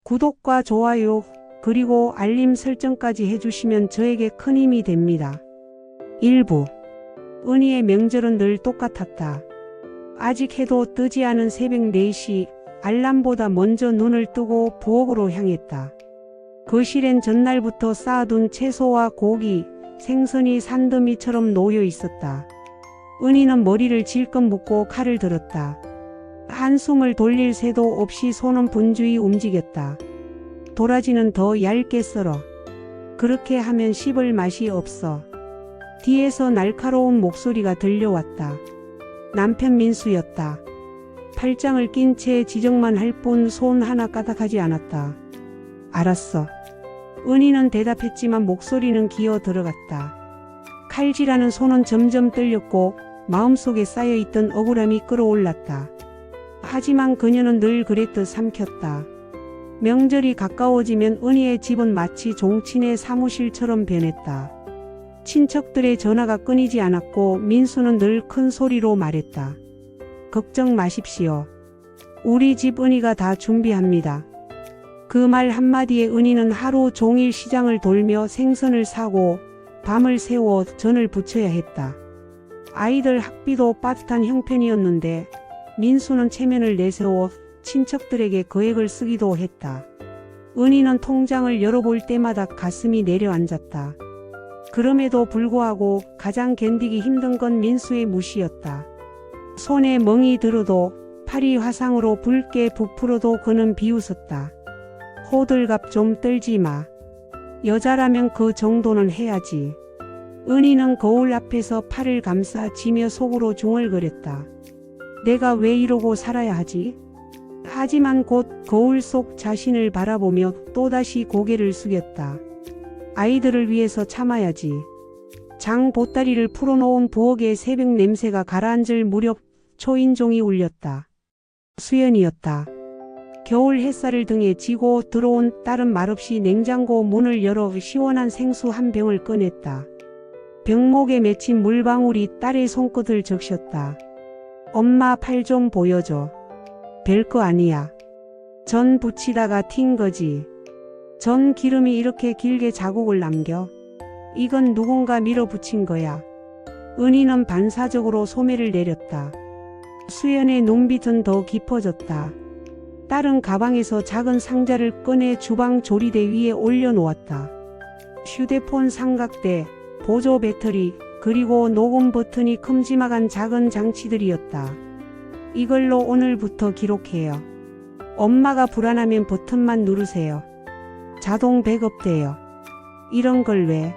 구독과 좋아요, 그리고 알림 설정까지 해주시면 저에게 큰 힘이 됩니다. 1부. 은희의 명절은 늘 똑같았다. 아직 해도 뜨지 않은 새벽 4시, 알람보다 먼저 눈을 뜨고 부엌으로 향했다. 거실엔 전날부터 쌓아둔 채소와 고기, 생선이 산더미처럼 놓여 있었다. 은희는 머리를 질끈 묶고 칼을 들었다. 한숨을 돌릴 새도 없이 손은 분주히 움직였다. 도라지는 더 얇게 썰어. 그렇게 하면 씹을 맛이 없어. 뒤에서 날카로운 목소리가 들려왔다. 남편 민수였다. 팔짱을 낀 채 지적만 할 뿐 손 하나 까딱하지 않았다. 알았어. 은희는 대답했지만 목소리는 기어 들어갔다. 칼질하는 손은 점점 떨렸고 마음속에 쌓여있던 억울함이 끌어올랐다. 하지만 그녀는 늘 그랬듯 삼켰다. 명절이 가까워지면 은희의 집은 마치 종친의 사무실처럼 변했다. 친척들의 전화가 끊이지 않았고 민수는 늘 큰 소리로 말했다. 걱정 마십시오. 우리 집 은희가 다 준비합니다. 그 말 한마디에 은희는 하루 종일 시장을 돌며 생선을 사고 밤을 새워 전을 부쳐야 했다. 아이들 학비도 빠듯한 형편이었는데 민수는 체면을 내세워 친척들에게 거액을 쓰기도 했다. 은희는 통장을 열어볼 때마다 가슴이 내려앉았다. 그럼에도 불구하고 가장 견디기 힘든 건 민수의 무시였다. 손에 멍이 들어도 팔이 화상으로 붉게 부풀어도 그는 비웃었다. 호들갑 좀 떨지 마. 여자라면 그 정도는 해야지. 은희는 거울 앞에서 팔을 감싸쥐며 속으로 중얼거렸다. 내가 왜 이러고 살아야 하지? 하지만 곧 거울 속 자신을 바라보며 또다시 고개를 숙였다. 아이들을 위해서 참아야지. 장 보따리를 풀어놓은 부엌의 새벽 냄새가 가라앉을 무렵 초인종이 울렸다. 수연이었다. 겨울 햇살을 등에 지고 들어온 딸은 말없이 냉장고 문을 열어 시원한 생수 한 병을 꺼냈다. 병목에 맺힌 물방울이 딸의 손끝을 적셨다. 엄마 팔 좀 보여줘. 별거 아니야. 전 부치다가 튄 거지. 전 기름이 이렇게 길게 자국을 남겨. 이건 누군가 밀어붙인 거야. 은희는 반사적으로 소매를 내렸다. 수연의 눈빛은 더 깊어졌다. 딸은 가방에서 작은 상자를 꺼내 주방 조리대 위에 올려놓았다. 휴대폰 삼각대, 보조 배터리, 그리고 녹음 버튼이 큼지막한 작은 장치들이었다. 이걸로 오늘부터 기록해요. 엄마가 불안하면 버튼만 누르세요. 자동 백업돼요. 이런 걸 왜?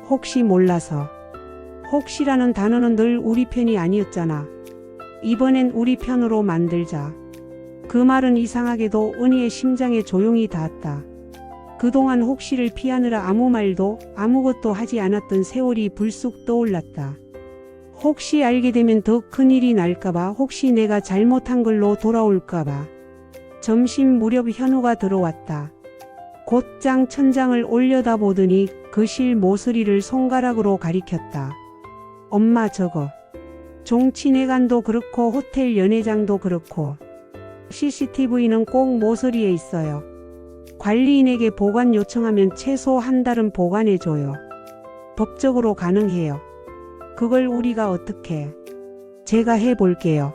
혹시 몰라서. 혹시라는 단어는 늘 우리 편이 아니었잖아. 이번엔 우리 편으로 만들자. 그 말은 이상하게도 은희의 심장에 조용히 닿았다. 그동안 혹시를 피하느라 아무 말도 아무것도 하지 않았던 세월이 불쑥 떠올랐다. 혹시 알게 되면 더 큰일이 날까봐, 혹시 내가 잘못한 걸로 돌아올까봐. 점심 무렵 현우가 들어왔다. 곧장 천장을 올려다보더니 거실 모서리를 손가락으로 가리켰다. 엄마 저거. 종친회관도 그렇고 호텔 연회장도 그렇고 CCTV는 꼭 모서리에 있어요. 관리인에게 보관 요청하면 최소 한 달은 보관해줘요. 법적으로 가능해요. 그걸 우리가 어떻게? 제가 해볼게요.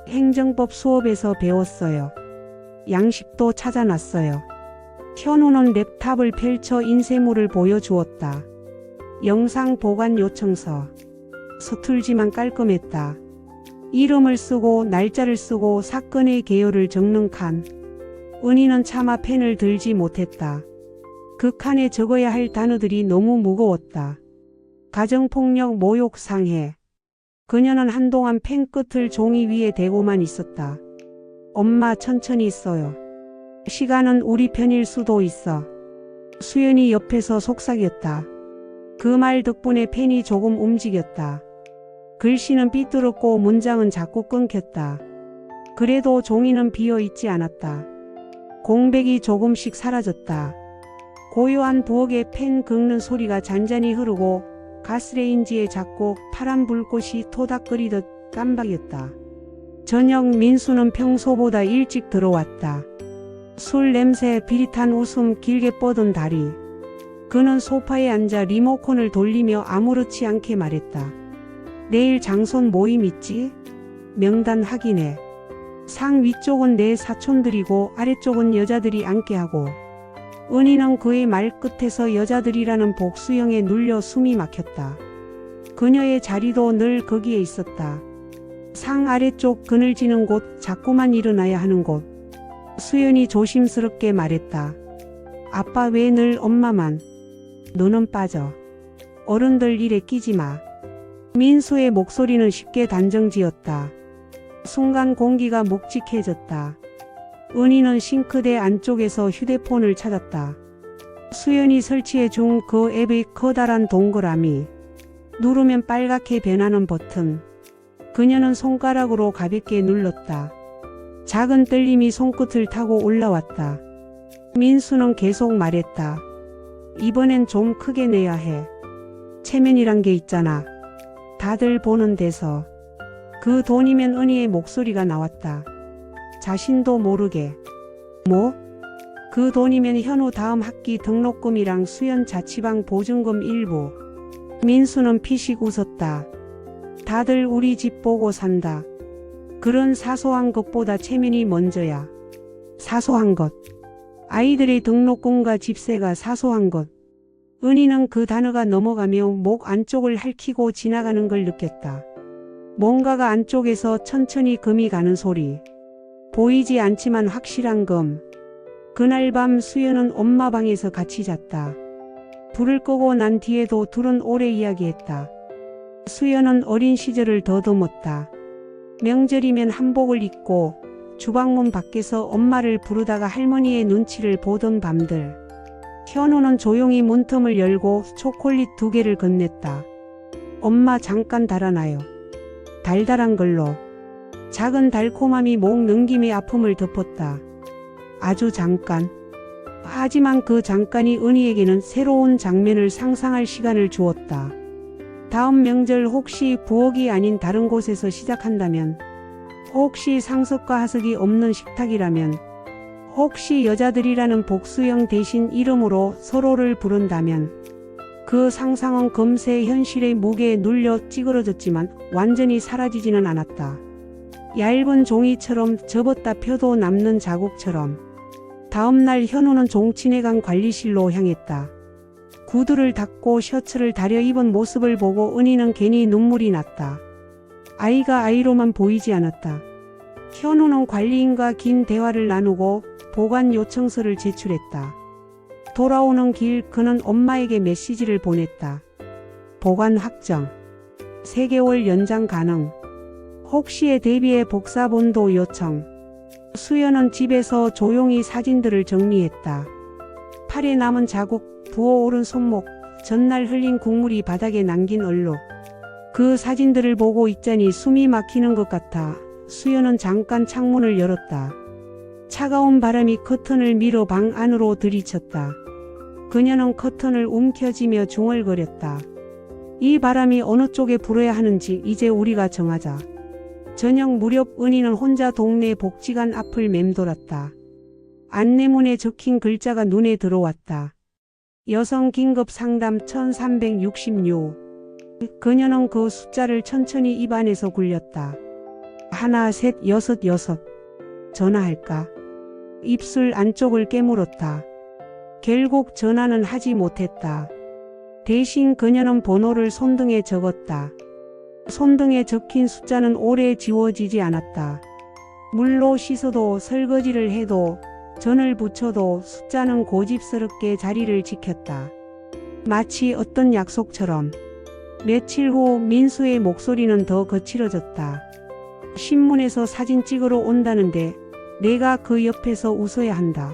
행정법 수업에서 배웠어요. 양식도 찾아놨어요. 현우는 랩탑을 펼쳐 인쇄물을 보여주었다. 영상 보관 요청서. 서툴지만 깔끔했다. 이름을 쓰고 날짜를 쓰고 사건의 개요를 적는 칸. 은희는 차마 펜을 들지 못했다. 그 칸에 적어야 할 단어들이 너무 무거웠다. 가정폭력, 모욕, 상해. 그녀는 한동안 펜 끝을 종이 위에 대고만 있었다. 엄마 천천히 써요. 시간은 우리 편일 수도 있어. 수연이 옆에서 속삭였다. 그 말 덕분에 펜이 조금 움직였다. 글씨는 삐뚤었고 문장은 자꾸 끊겼다. 그래도 종이는 비어있지 않았다. 공백이 조금씩 사라졌다. 고요한 부엌에 펜 긁는 소리가 잔잔히 흐르고 가스레인지에 작고 파란 불꽃이 토닥거리듯 깜박였다. 저녁 민수는 평소보다 일찍 들어왔다. 술 냄새, 비릿한 웃음, 길게 뻗은 다리. 그는 소파에 앉아 리모컨을 돌리며 아무렇지 않게 말했다. 내일 장손 모임 있지? 명단 확인해. 상 위쪽은 내 사촌들이고 아래쪽은 여자들이 앉게 하고. 은희는 그의 말 끝에서 여자들이라는 복수형에 눌려 숨이 막혔다. 그녀의 자리도 늘 거기에 있었다. 상 아래쪽 그늘지는 곳, 자꾸만 일어나야 하는 곳. 수연이 조심스럽게 말했다. 아빠 왜 늘 엄마만. 너는 빠져. 어른들 일에 끼지 마. 민수의 목소리는 쉽게 단정지었다. 순간 공기가 묵직해졌다. 은희는 싱크대 안쪽에서 휴대폰을 찾았다. 수연이 설치해 준 그 앱의 커다란 동그라미. 누르면 빨갛게 변하는 버튼. 그녀는 손가락으로 가볍게 눌렀다. 작은 떨림이 손끝을 타고 올라왔다. 민수는 계속 말했다. 이번엔 좀 크게 내야 해. 체면이란 게 있잖아. 다들 보는 데서. 그 돈이면 은희의 목소리가 나왔다. 자신도 모르게. 뭐? 그 돈이면 현우 다음 학기 등록금이랑 수연 자취방 보증금 일부. 민수는 피식 웃었다. 다들 우리 집 보고 산다. 그런 사소한 것보다 체면이 먼저야. 사소한 것. 아이들의 등록금과 집세가 사소한 것. 은희는 그 단어가 넘어가며 목 안쪽을 핥히고 지나가는 걸 느꼈다. 뭔가가 안쪽에서 천천히 금이 가는 소리. 보이지 않지만 확실한 금. 그날 밤 수연은 엄마 방에서 같이 잤다. 불을 끄고 난 뒤에도 둘은 오래 이야기했다. 수연은 어린 시절을 더듬었다. 명절이면 한복을 입고 주방문 밖에서 엄마를 부르다가 할머니의 눈치를 보던 밤들. 현우는 조용히 문틈을 열고 초콜릿 2개를 건넸다. 엄마 잠깐 달아나요. 달달한 걸로. 작은 달콤함이 목 넘김의 아픔을 덮었다. 아주 잠깐. 하지만 그 잠깐이 은희에게는 새로운 장면을 상상할 시간을 주었다. 다음 명절 혹시 부엌이 아닌 다른 곳에서 시작한다면, 혹시 상석과 하석이 없는 식탁이라면, 혹시 여자들이라는 복수형 대신 이름으로 서로를 부른다면, 그 상상은 금세 현실의 무게에 눌려 찌그러졌지만 완전히 사라지지는 않았다. 얇은 종이처럼 접었다 펴도 남는 자국처럼. 다음날 현우는 종친회관 관리실로 향했다. 구두를 닦고 셔츠를 다려 입은 모습을 보고 은희는 괜히 눈물이 났다. 아이가 아이로만 보이지 않았다. 현우는 관리인과 긴 대화를 나누고 보관 요청서를 제출했다. 돌아오는 길 그는 엄마에게 메시지를 보냈다. 보관 확정. 3개월 연장 가능. 혹시에 대비해 복사본도 요청. 수연은 집에서 조용히 사진들을 정리했다. 팔에 남은 자국, 부어오른 손목, 전날 흘린 국물이 바닥에 남긴 얼룩. 그 사진들을 보고 있자니 숨이 막히는 것 같아 수연은 잠깐 창문을 열었다. 차가운 바람이 커튼을 밀어 방 안으로 들이쳤다. 그녀는 커튼을 움켜쥐며 중얼거렸다. 이 바람이 어느 쪽에 불어야 하는지 이제 우리가 정하자. 저녁 무렵 은희는 혼자 동네 복지관 앞을 맴돌았다. 안내문에 적힌 글자가 눈에 들어왔다. 여성 긴급 상담 1366. 그녀는 그 숫자를 천천히 입안에서 굴렸다. 1, 2, 3, 6. 전화할까? 입술 안쪽을 깨물었다. 결국 전화는 하지 못했다. 대신 그녀는 번호를 손등에 적었다. 손등에 적힌 숫자는 오래 지워지지 않았다. 물로 씻어도 설거지를 해도 전을 붙여도 숫자는 고집스럽게 자리를 지켰다. 마치 어떤 약속처럼. 며칠 후 민수의 목소리는 더 거칠어졌다. 신문에서 사진 찍으러 온다는데 내가 그 옆에서 웃어야 한다.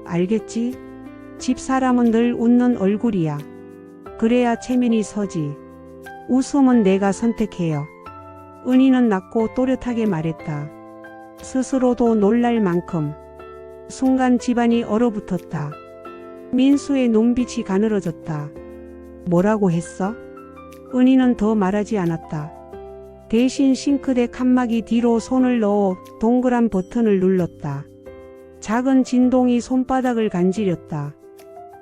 알겠지? 집사람은 늘 웃는 얼굴이야. 그래야 체면이 서지. 웃음은 내가 선택해요. 은희는 낮고 또렷하게 말했다. 스스로도 놀랄 만큼. 순간 집안이 얼어붙었다. 민수의 눈빛이 가늘어졌다. 뭐라고 했어? 은희는 더 말하지 않았다. 대신 싱크대 칸막이 뒤로 손을 넣어 동그란 버튼을 눌렀다. 작은 진동이 손바닥을 간지렸다.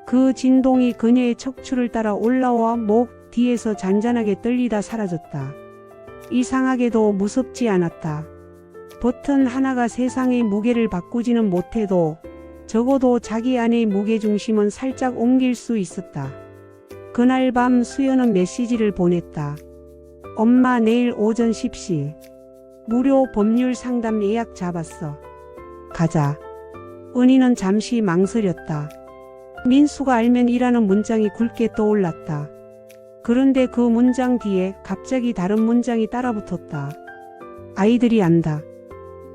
그 진동이 그녀의 척추를 따라 올라와 목 뒤에서 잔잔하게 떨리다 사라졌다. 이상하게도 무섭지 않았다. 버튼 하나가 세상의 무게를 바꾸지는 못해도 적어도 자기 안의 무게중심은 살짝 옮길 수 있었다. 그날 밤 수연은 메시지를 보냈다. 엄마 내일 오전 10시. 무료 법률 상담 예약 잡았어. 가자. 은희는 잠시 망설였다. 민수가 알면 이라는 문장이 굵게 떠올랐다. 그런데 그 문장 뒤에 갑자기 다른 문장이 따라붙었다. 아이들이 안다.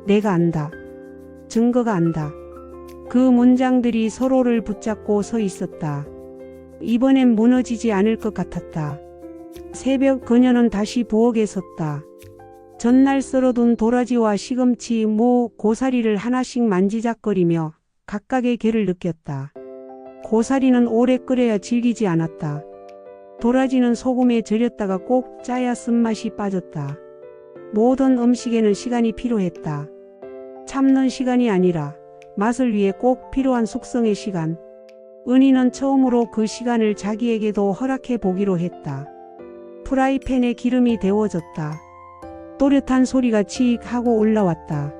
내가 안다. 증거가 안다. 그 문장들이 서로를 붙잡고 서 있었다. 이번엔 무너지지 않을 것 같았다. 새벽 그녀는 다시 부엌에 섰다. 전날 썰어둔 도라지와 시금치, 무, 고사리를 하나씩 만지작거리며 각각의 괴를 느꼈다. 고사리는 오래 끓여야 질기지 않았다. 도라지는 소금에 절였다가 꼭 짜야 쓴맛이 빠졌다. 모든 음식에는 시간이 필요했다. 참는 시간이 아니라 맛을 위해 꼭 필요한 숙성의 시간. 은희는 처음으로 그 시간을 자기에게도 허락해 보기로 했다. 프라이팬에 기름이 데워졌다. 또렷한 소리가 치익 하고 올라왔다.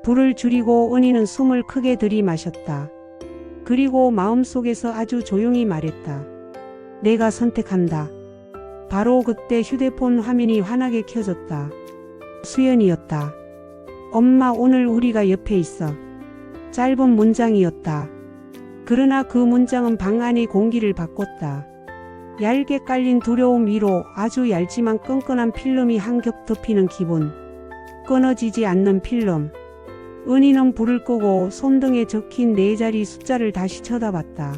불을 줄이고 은희는 숨을 크게 들이마셨다. 그리고 마음속에서 아주 조용히 말했다. 내가 선택한다. 바로 그때 휴대폰 화면이 환하게 켜졌다. 수연이었다. 엄마 오늘 우리가 옆에 있어. 짧은 문장이었다. 그러나 그 문장은 방 안의 공기를 바꿨다. 얇게 깔린 두려움 위로 아주 얇지만 끈끈한 필름이 한 겹 덮이는 기분. 끊어지지 않는 필름. 은희는 불을 끄고 손등에 적힌 4자리 숫자를 다시 쳐다봤다.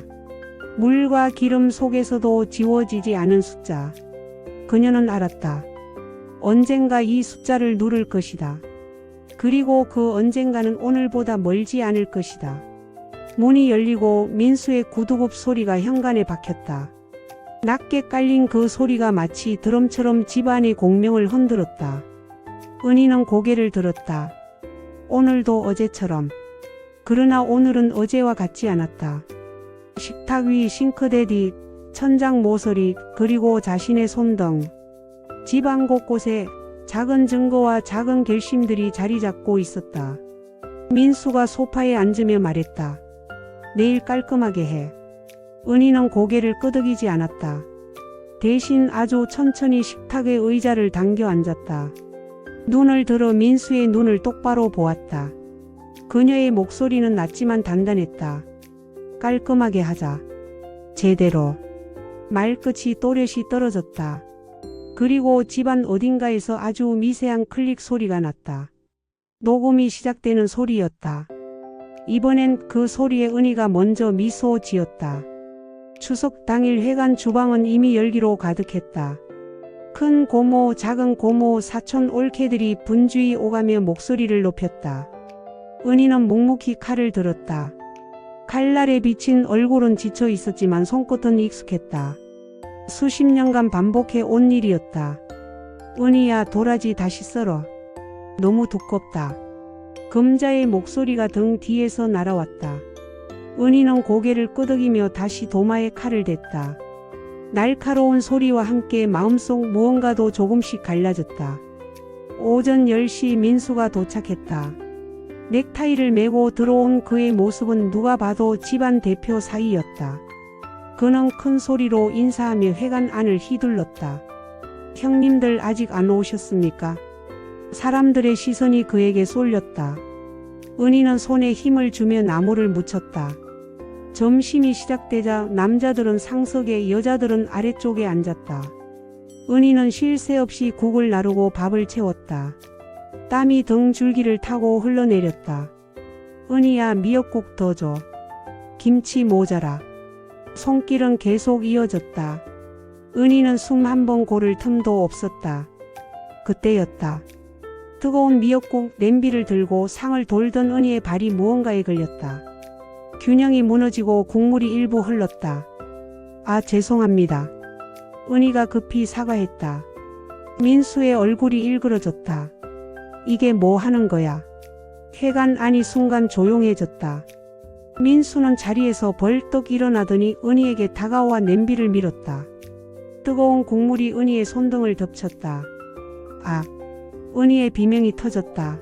물과 기름 속에서도 지워지지 않은 숫자. 그녀는 알았다. 언젠가 이 숫자를 누를 것이다. 그리고 그 언젠가는 오늘보다 멀지 않을 것이다. 문이 열리고 민수의 구두굽 소리가 현관에 박혔다. 낮게 깔린 그 소리가 마치 드럼처럼 집안의 공명을 흔들었다. 은희는 고개를 들었다. 오늘도 어제처럼. 그러나 오늘은 어제와 같지 않았다. 식탁 위 싱크대 뒤, 천장 모서리, 그리고 자신의 손등. 집안 곳곳에 작은 증거와 작은 결심들이 자리 잡고 있었다. 민수가 소파에 앉으며 말했다. 내일 깔끔하게 해. 은희는 고개를 끄덕이지 않았다. 대신 아주 천천히 식탁의 의자를 당겨 앉았다. 눈을 들어 민수의 눈을 똑바로 보았다. 그녀의 목소리는 낮지만 단단했다. 깔끔하게 하자. 제대로. 말끝이 또렷이 떨어졌다. 그리고 집안 어딘가에서 아주 미세한 클릭 소리가 났다. 녹음이 시작되는 소리였다. 이번엔 그 소리에 은희가 먼저 미소 지었다. 추석 당일 회관 주방은 이미 열기로 가득했다. 큰 고모, 작은 고모, 사촌 올케들이 분주히 오가며 목소리를 높였다. 은희는 묵묵히 칼을 들었다. 칼날에 비친 얼굴은 지쳐 있었지만 손끝은 익숙했다. 수십 년간 반복해 온 일이었다. 은희야, 도라지 다시 썰어. 너무 두껍다. 금자의 목소리가 등 뒤에서 날아왔다. 은희는 고개를 끄덕이며 다시 도마에 칼을 댔다. 날카로운 소리와 함께 마음속 무언가도 조금씩 갈라졌다. 오전 10시 민수가 도착했다. 넥타이를 메고 들어온 그의 모습은 누가 봐도 집안 대표 사이였다. 그는 큰 소리로 인사하며 회관 안을 휘둘렀다. 형님들 아직 안 오셨습니까? 사람들의 시선이 그에게 쏠렸다. 은희는 손에 힘을 주며 나무를 묻혔다. 점심이 시작되자 남자들은 상석에 여자들은 아래쪽에 앉았다. 은희는 쉴 새 없이 국을 나르고 밥을 채웠다. 땀이 등 줄기를 타고 흘러내렸다. 은희야, 미역국 더 줘. 김치 모자라. 손길은 계속 이어졌다. 은희는 숨 한 번 고를 틈도 없었다. 그때였다. 뜨거운 미역국 냄비를 들고 상을 돌던 은희의 발이 무언가에 걸렸다. 균형이 무너지고 국물이 일부 흘렀다. 아, 죄송합니다. 은희가 급히 사과했다. 민수의 얼굴이 일그러졌다. 이게 뭐 하는 거야? 해간 안이 순간 조용해졌다. 민수는 자리에서 벌떡 일어나더니 은희에게 다가와 냄비를 밀었다. 뜨거운 국물이 은희의 손등을 덮쳤다. 아! 은희의 비명이 터졌다.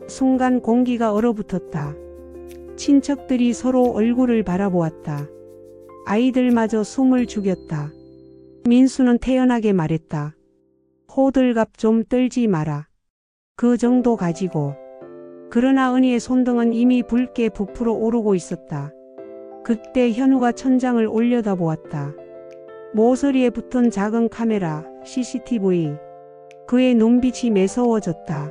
순간 공기가 얼어붙었다. 친척들이 서로 얼굴을 바라보았다. 아이들마저 숨을 죽였다. 민수는 태연하게 말했다. 호들갑 좀 떨지 마라. 그 정도 가지고. 그러나 은희의 손등은 이미 붉게 부풀어 오르고 있었다. 그때 현우가 천장을 올려다보았다. 모서리에 붙은 작은 카메라, CCTV. 그의 눈빛이 매서워졌다.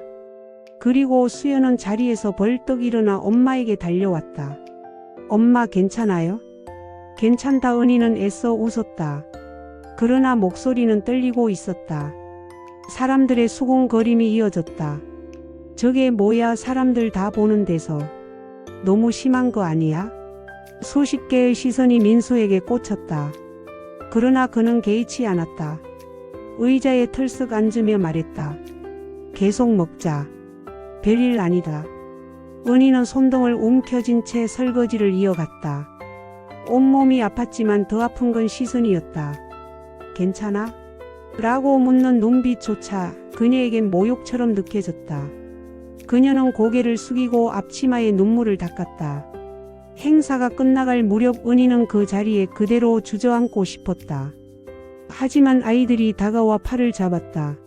그리고 수연은 자리에서 벌떡 일어나 엄마에게 달려왔다. 엄마 괜찮아요? 괜찮다. 은희는 애써 웃었다. 그러나 목소리는 떨리고 있었다. 사람들의 수군거림이 이어졌다. 저게 뭐야? 사람들 다 보는 데서. 너무 심한 거 아니야? 수십 개의 시선이 민수에게 꽂혔다. 그러나 그는 개의치 않았다. 의자에 털썩 앉으며 말했다. 계속 먹자. 별일 아니다. 은희는 손등을 움켜쥔 채 설거지를 이어갔다. 온몸이 아팠지만 더 아픈 건 시선이었다. 괜찮아? 라고 묻는 눈빛조차 그녀에겐 모욕처럼 느껴졌다. 그녀는 고개를 숙이고 앞치마에 눈물을 닦았다. 행사가 끝나갈 무렵 은희는 그 자리에 그대로 주저앉고 싶었다. 하지만 아이들이 다가와 팔을 잡았다.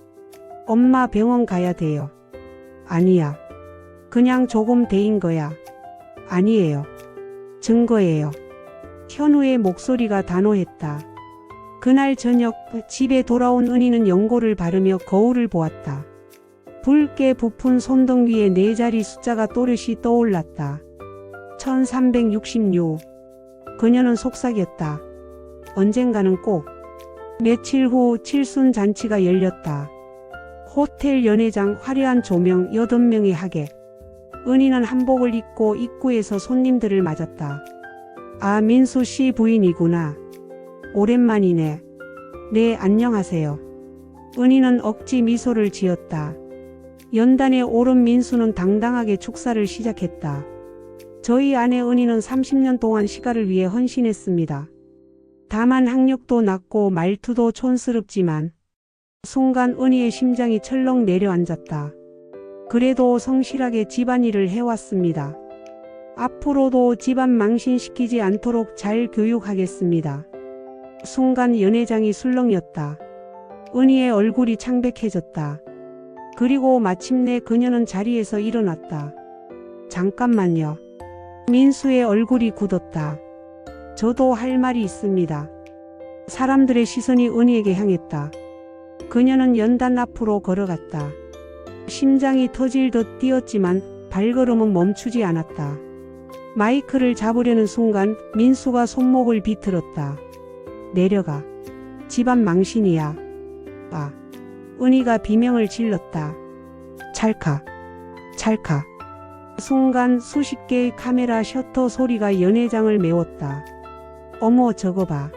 엄마 병원 가야 돼요. 아니야. 그냥 조금 데인 거야. 아니에요. 증거예요. 현우의 목소리가 단호했다. 그날 저녁 집에 돌아온 은희는 연고를 바르며 거울을 보았다. 붉게 부푼 손등 위에 네 자리 숫자가 또렷이 떠올랐다. 1366. 그녀는 속삭였다. 언젠가는 꼭. 며칠 후 칠순 잔치가 열렸다. 호텔 연회장 화려한 조명 8명의 하객. 은희는 한복을 입고 입구에서 손님들을 맞았다. 아, 민수 씨 부인이구나. 오랜만이네. 네, 안녕하세요. 은희는 억지 미소를 지었다. 연단에 오른 민수는 당당하게 축사를 시작했다. 저희 아내 은희는 30년 동안 시가를 위해 헌신했습니다. 다만 학력도 낮고 말투도 촌스럽지만 순간 은희의 심장이 철렁 내려앉았다. 그래도 성실하게 집안일을 해왔습니다. 앞으로도 집안 망신시키지 않도록 잘 교육하겠습니다. 순간 연회장이 술렁였다. 은희의 얼굴이 창백해졌다. 그리고 마침내 그녀는 자리에서 일어났다. 잠깐만요. 민수의 얼굴이 굳었다. 저도 할 말이 있습니다. 사람들의 시선이 은희에게 향했다. 그녀는 연단 앞으로 걸어갔다. 심장이 터질 듯 뛰었지만 발걸음은 멈추지 않았다. 마이크를 잡으려는 순간 민수가 손목을 비틀었다. 내려가. 집안 망신이야. 아. 은희가 비명을 질렀다. 찰칵. 찰칵. 순간 수십 개의 카메라 셔터 소리가 연회장을 메웠다. 어머, 저거 봐.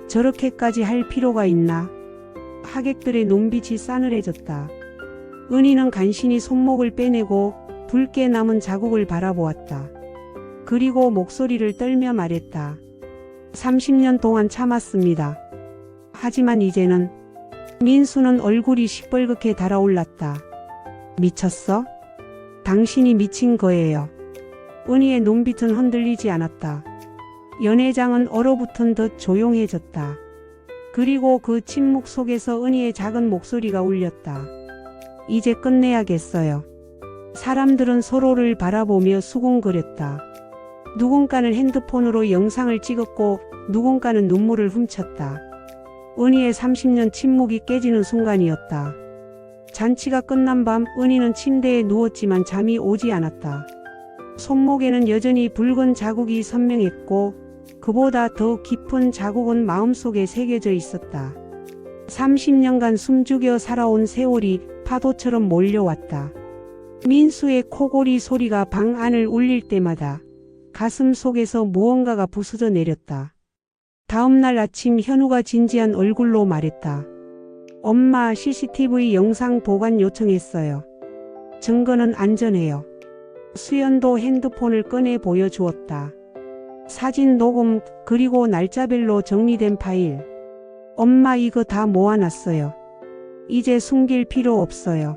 저렇게까지 할 필요가 있나? 하객들의 눈빛이 싸늘해졌다. 은희는 간신히 손목을 빼내고 붉게 남은 자국을 바라보았다. 그리고 목소리를 떨며 말했다. 30년 동안 참았습니다. 하지만 이제는. 민수는 얼굴이 시뻘겋게 달아올랐다. 미쳤어? 당신이 미친 거예요. 은희의 눈빛은 흔들리지 않았다. 연회장은 얼어붙은 듯 조용해졌다. 그리고 그 침묵 속에서 은희의 작은 목소리가 울렸다. 이제 끝내야겠어요. 사람들은 서로를 바라보며 수군거렸다. 누군가는 핸드폰으로 영상을 찍었고 누군가는 눈물을 훔쳤다. 은희의 30년 침묵이 깨지는 순간이었다. 잔치가 끝난 밤 은희는 침대에 누웠지만 잠이 오지 않았다. 손목에는 여전히 붉은 자국이 선명했고 그보다 더 깊은 자국은 마음속에 새겨져 있었다. 30년간 숨죽여 살아온 세월이 파도처럼 몰려왔다. 민수의 코골이 소리가 방 안을 울릴 때마다 가슴 속에서 무언가가 부서져 내렸다. 다음 날 아침 현우가 진지한 얼굴로 말했다. 엄마, CCTV 영상 보관 요청했어요. 증거는 안전해요. 수연도 핸드폰을 꺼내 보여주었다. 사진 녹음 그리고 날짜별로 정리된 파일. 엄마 이거 다 모아놨어요. 이제 숨길 필요 없어요.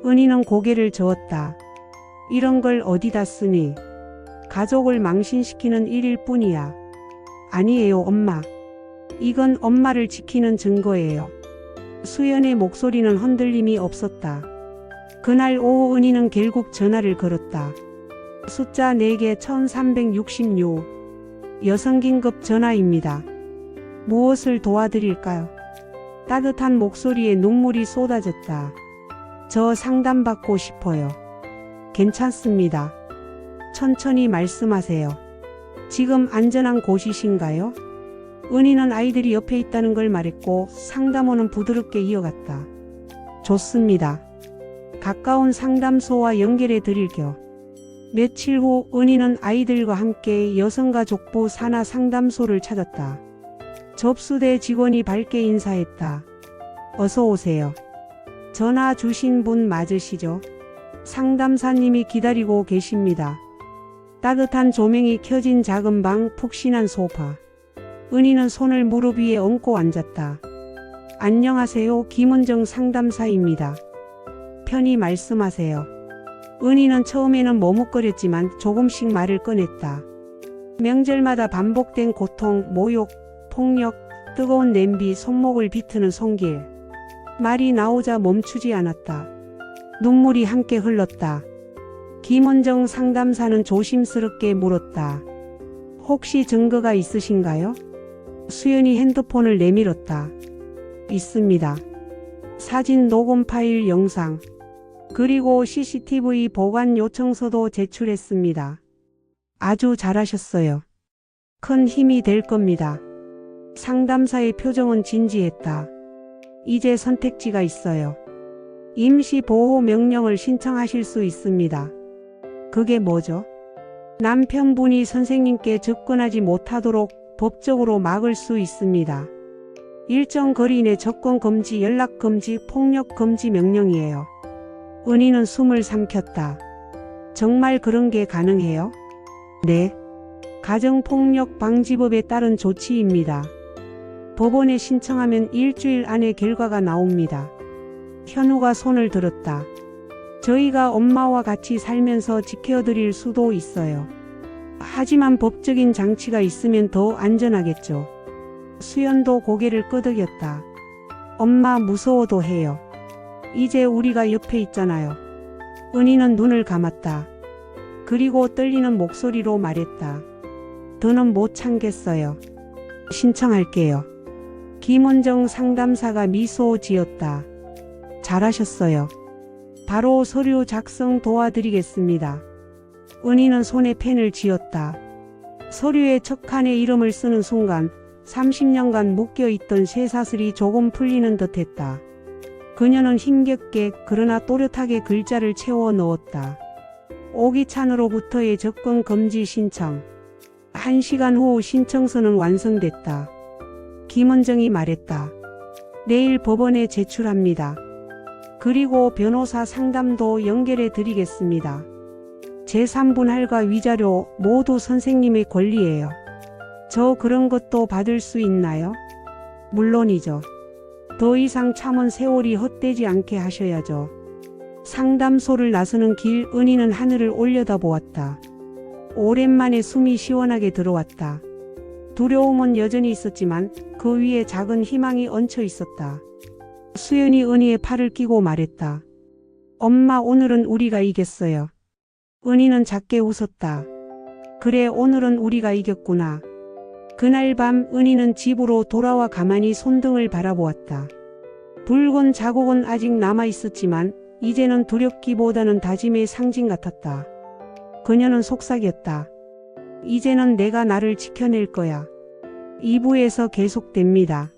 은희는 고개를 저었다. 이런 걸 어디다 쓰니? 가족을 망신시키는 일일 뿐이야. 아니에요 엄마. 이건 엄마를 지키는 증거예요. 수연의 목소리는 흔들림이 없었다. 그날 오후 은희는 결국 전화를 걸었다. 숫자 4개 1366. 여성긴급 전화입니다. 무엇을 도와드릴까요? 따뜻한 목소리에 눈물이 쏟아졌다. 저 상담받고 싶어요. 괜찮습니다. 천천히 말씀하세요. 지금 안전한 곳이신가요? 은희는 아이들이 옆에 있다는 걸 말했고 상담원은 부드럽게 이어갔다. 좋습니다. 가까운 상담소와 연결해 드릴게요. 며칠 후 은희는 아이들과 함께 여성가족부 산하 상담소를 찾았다. 접수대 직원이 밝게 인사했다. 어서 오세요. 전화 주신 분 맞으시죠? 상담사님이 기다리고 계십니다. 따뜻한 조명이 켜진 작은 방, 푹신한 소파. 은희는 손을 무릎 위에 얹고 앉았다. 안녕하세요. 김은정 상담사입니다. 편히 말씀하세요. 은희는 처음에는 머뭇거렸지만 조금씩 말을 꺼냈다. 명절마다 반복된 고통, 모욕, 폭력, 뜨거운 냄비, 손목을 비트는 손길. 말이 나오자 멈추지 않았다. 눈물이 함께 흘렀다. 김은정 상담사는 조심스럽게 물었다. 혹시 증거가 있으신가요? 수연이 핸드폰을 내밀었다. 있습니다. 사진, 녹음 파일, 영상, 그리고 CCTV 보관 요청서도 제출했습니다. 아주 잘하셨어요. 큰 힘이 될 겁니다. 상담사의 표정은 진지했다. 이제 선택지가 있어요. 임시보호 명령을 신청하실 수 있습니다. 그게 뭐죠? 남편분이 선생님께 접근하지 못하도록 법적으로 막을 수 있습니다. 일정 거리 내 접근 금지, 연락 금지, 폭력 금지 명령이에요. 은희는 숨을 삼켰다. 정말 그런 게 가능해요? 네. 가정폭력 방지법에 따른 조치입니다. 법원에 신청하면 일주일 안에 결과가 나옵니다. 현우가 손을 들었다. 저희가 엄마와 같이 살면서 지켜드릴 수도 있어요. 하지만 법적인 장치가 있으면 더 안전하겠죠. 수연도 고개를 끄덕였다. 엄마 무서워도 해요. 이제 우리가 옆에 있잖아요. 은희는 눈을 감았다. 그리고 떨리는 목소리로 말했다. 더는 못 참겠어요. 신청할게요. 김은정 상담사가 미소 지었다. 잘하셨어요. 바로 서류 작성 도와드리겠습니다. 은희는 손에 펜을 쥐었다. 서류에 척한의 이름을 쓰는 순간 30년간 묶여있던 쇠사슬이 조금 풀리는 듯했다. 그녀는 힘겹게 그러나 또렷하게 글자를 채워 넣었다. 오기찬으로부터의 접근 금지 신청. 1시간 후 신청서는 완성됐다. 김은정이 말했다. 내일 법원에 제출합니다. 그리고 변호사 상담도 연결해 드리겠습니다. 제3분 할과 위자료 모두 선생님의 권리예요. 저 그런 것도 받을 수 있나요? 물론이죠. 더 이상 참은 세월이 헛되지 않게 하셔야죠. 상담소를 나서는 길, 은희는 하늘을 올려다보았다. 오랜만에 숨이 시원하게 들어왔다. 두려움은 여전히 있었지만 그 위에 작은 희망이 얹혀 있었다. 수연이 은희의 팔을 끼고 말했다. 엄마, 오늘은 우리가 이겼어요. 은희는 작게 웃었다. 그래, 오늘은 우리가 이겼구나. 그날 밤 은희는 집으로 돌아와 가만히 손등을 바라보았다. 붉은 자국은 아직 남아있었지만 이제는 두렵기보다는 다짐의 상징 같았다. 그녀는 속삭였다. 이제는 내가 나를 지켜낼 거야. 2부에서 계속됩니다.